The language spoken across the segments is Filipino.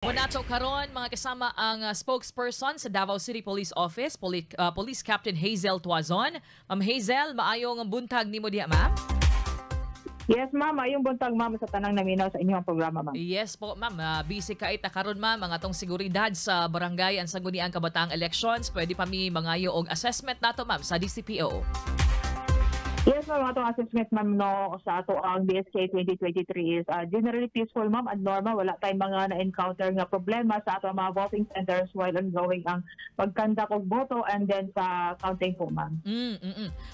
Muna to karon mga kasama ang spokesperson sa Davao City Police Office, Police Captain Hazel Tuazon. Ma'am Hazel, maayong buntag nimo diha, ma'am. Yes, ma'am. Ayong buntag, ma'am, sa tanang naminaw sa inyong programa, ma'am. Yes po, ma'am. Busy ka ita karon, ma'am, ang atong seguridad sa barangay ang sangguniang kabataang elections. Pwede pa mi mangayo og assessment nato, ma'am, sa DCPO. Yes, ma'am. Atong assessment, ma'am, no, sa ato ang BSK 2023 is generally peaceful, ma'am, and normal. Wala tayong mga na-encounter nga problema sa ato mga voting centers while ongoing ang pagkandak og boto and then sa counting po, ma'am.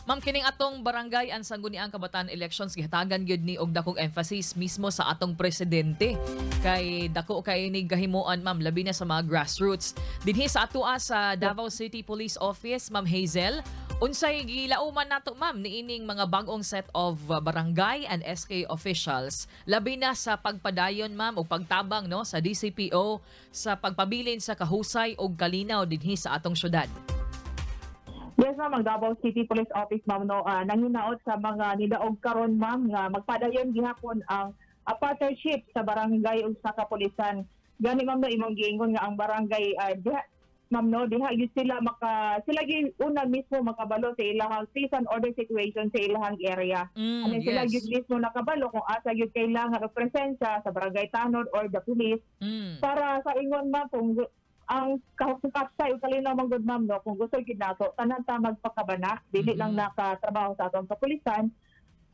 Ma'am, kining atong barangay ang sangguniang kabataan elections gihatagan gyud ni og dakong emphasis mismo sa atong presidente. Kay dako kay ni gahimuan, ma'am, labi na sa mga grassroots. Dinhi sa atoa sa Davao City Police Office, Ma'am Hazel, unsay gilauman nato, ma'am, niining mga bagong set of barangay and SK officials labi na sa pagpadayon, ma'am, o pagtabang no sa DCPO sa pagpabilin sa kahusay og kalinaw dinhi sa atong syudad. Yes, ma'am. Ang Davao City Police Office, ma'am, no, nanginaot sa mga nidaog karon, ma'am, nga magpadayon gihapon ang partnership sa barangay ug sa kapulisan. Gani, ma'am, no, imong giingon nga ang barangay diha, ma'am, no, diha yun sila una mismo makabalo sa ilahang peace and order situation sa ilahang area. Sila Yes. yun mismo nakabalo kung asa yun kailangan ng presensya sa barangay tanod or the police para sa ingon, ma'am, kung ang kapsay o kalinaw mang good, ma'am, no, kung gusto gid nato tanan ta magpakabana dili lang nakatrabaho sa atong kapulisan,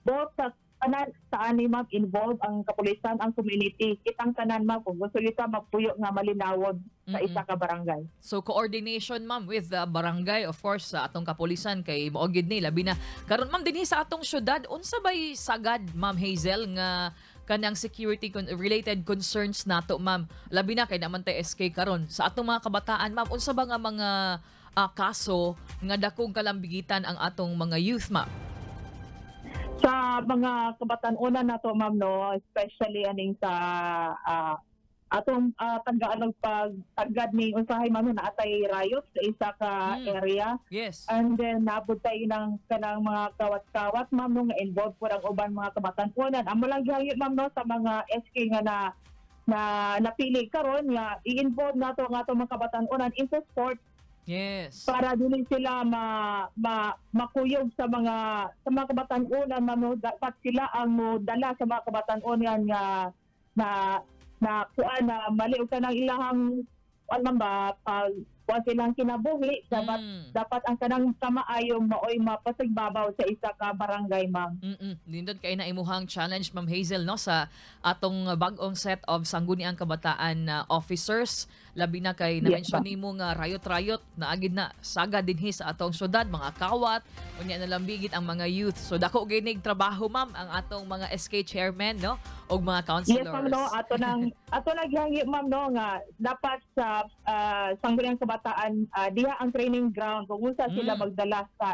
both sa tanan sa ani, ma'am, involved ang kapulisan, ang community, kitang tanan, ma'am, kung gusto kita magpuyo nga malinawon sa isa ka barangay. So coordination, ma'am, with the barangay, of course, sa atong kapulisan kay maogid ni labi na karon, ma'am, dinhi sa atong syudad unsa bay sagad, Ma'am Hazel, nga kanang security related concerns nato, ma'am, labi na kay naman tay SK karon sa atong mga kabataan, ma'am, unsa ba nga mga kaso nga dakong kalambigitan ang atong mga youth, ma'am? Sa mga kabatan-unan nato, ma'am, no, especially aning sa atong tanggaan ng pagtagad ni usahay, ma'am, na atay riot sa isa ka area. Yes. And then nabot tayo ng kanang mga kawat-kawat, ma'am, no, nga involved po ang uban mga kabatan-unan. Amo lang gihayot, ma'am, no, sa mga SK nga na napili karon nga i-involve nato ang atong mga kabatan-unan into sport Yes. para dili sila makuyog sa mga kabatan-unan, ma'am, no. Dapat sila ang dala sa mga kabatan-unan nga na kuan na mali og kanang ilahang ma'am ba kuan silang kinabuhi. Dapat ang kanang kamaayong maoy mapasagbabaw sa isa ka barangay, ma'am. Nindot kay na imuhang challenge, Ma'am Hazel, no, sa atong bagong set of sangguniang kabataan officers, labi na kay na-mention nimo nga riot na agid na saga dinhi sa atong syudad, mga kawat unya na lambigit ang mga youth. So dako ginig trabaho, ma'am, ang atong mga SK chairman, no, og mga councilors. Yes, ma'am, no, ato naghangi, ma'am, no, nga dapat sa sangguniang kabataan diha ang training ground kung unsa sila magdala sa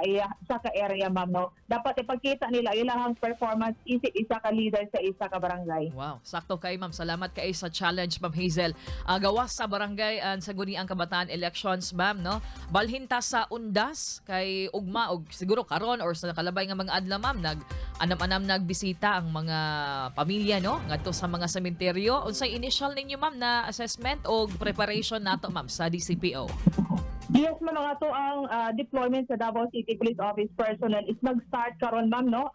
ka area, ma'am, no. Dapat ipakita nila ilang performance isip isa ka leader sa isa ka barangay. Wow, sakto kay, ma'am. Salamat kay sa challenge, Ma'am Hazel. Gawas sa barangay ang sangguniang kabataan elections, ma'am, no. Balhinta sa undas kay ugma og siguro karon or sa nakalabay nga mga adlaw, ma'am, anam-anam nagbisita ang mga pamilya, no, ngadto sa mga sementeryo. Unsay initial ninyo, ma'am, na assessment o preparation nato, ma'am, sa DCPO? Yes, ma'am, ang ato ang deployment sa Davao City Police Office personnel is nag-start karon, ma'am, no.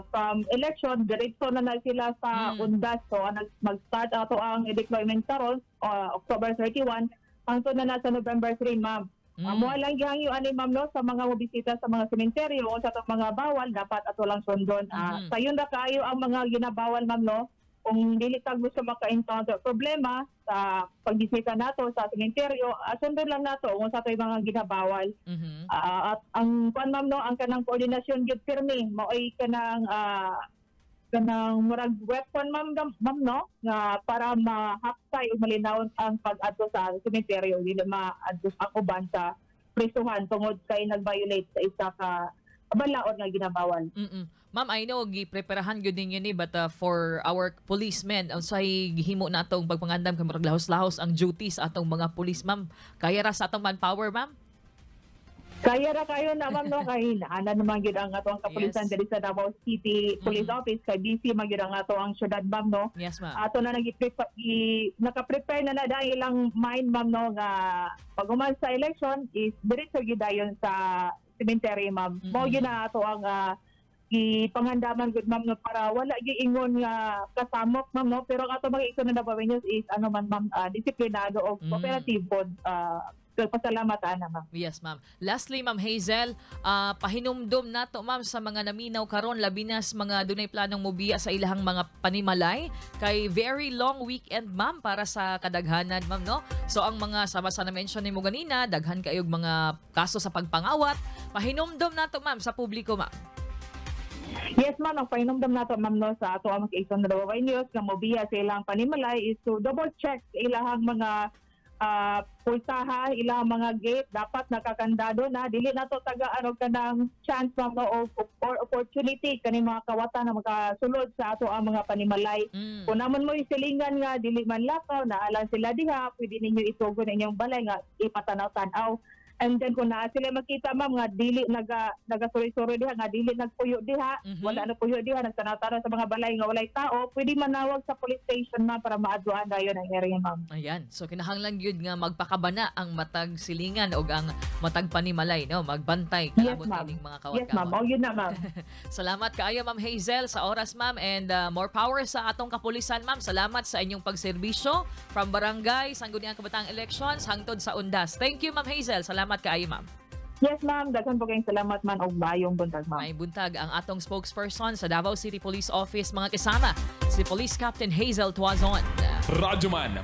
From election diretso na sila sa undas. So mag-start ato ang deployment karon October 31 hangtod na sa November 3, ma'am. Mo lang gihangyo ani, ma'am, no, sa mga mobisita sa mga sementeryo o sa mga bawal dapat ato lang sundon. Sayon na kaayo ang mga ginabawal, ma'am, no. Kung dili ka gusto maka-encounter problema sa pagbisita nato sa sementeryo, sundon lang nato kung sa to'y mga ginabawal. At ang kuan, ma'am, no, ang kanang koordinasyon gyud pirmi maoy kanang murag weapon, ma'am, no, nga para mahapsay o malinawon ang pag-adto sa sementeryo, dili ma-adto ang uban sa prisuhan tungod kay nag-violate sa isa ka balaod nga ginabawal. Ma'am, I know gipreparahan gyud ninyo ni, but for our policemen, unsay gihimo natong pagpangandam kay murag lahos-lahos ang duties atong mga police, ma'am? Kaya ra sa atong manpower, ma'am? Kaya ra kayo na ma'am no kay naanan naman gyud ang ato ang kapulisan Yes. diri sa Davao City Police Office kay busy man gyud ang ato ang syudad ma'am no. Yes, ma'am. Ato na naka-prepare na dahil ilang mind ma'am no nga pag human sa election is diretso gyud dayon sa cemetery ma'am. Mao gyud na ato ang ipanghandaman gud ma'am no para wala gyud ingon nga kasamok ma'am no pero ang ato mga igsoon na Davaoenos is ano man ma'am disiplinado o cooperative pod pasalamat ana ma'am. Yes, ma'am. Lastly, Ma'am Hazel, pahinumdom nato ma'am sa mga naminaw karon labi na sa mga dunay planong mobiya sa ilahang mga panimalay kay very long weekend ma'am para sa kadaghanan ma'am no. So ang mga sama sa na-mention nimo ganina, daghan kayog mga kaso sa pagpangawat. Pahinumdom nato ma'am sa publiko ma'am. Yes ma'am, ang pahinumdam nato ma'am no sa ato ang igsoon na Davaoenos nga mobiya sa ilang panimalay is to double check ilahang mga pulsaha, ilang mga gate dapat nakakandado na dili nato taga ano kanang chance ma'am no, or opportunity kani mga kawatan na makasulod sa ato ang mga panimalay. Kung naman mo isilingan nga dili man lakaw naalan sila diha, pwede ninyo itugon inyong balay nga ipatanaw-tanaw. And then kung naa sila makita ma'am nga dili nagasuri-suri diha nga dili nagpuyo diha, wala na puyo diha nagtanaw-tanaw sa mga balay nga walay tao, pwede manawag sa police station ma'am para maadluan dayon ang area ma'am. Ayan. So kinahanglan gyud nga magpakabana ang matag silingan o ang matag panimalay no, magbantay Yes kalabot ma'am. ining mga Yes ma'am, kawat-kawat. yun na ma'am. Salamat kaayo Ma'am Hazel sa oras ma'am and more power sa atong kapulisan ma'am. Salamat sa inyong pagserbisyo from barangay Sangguniang Kabataang Elections hangtod sa Undas. Thank you Ma'am Hazel. Salamat kaayo ma'am. Yes ma'am, daghan po kayong salamat man og bayong buntag ma'am. May buntag ang atong spokesperson sa Davao City Police Office mga kasama si Police Captain Hazel Tuazon. Radyo Man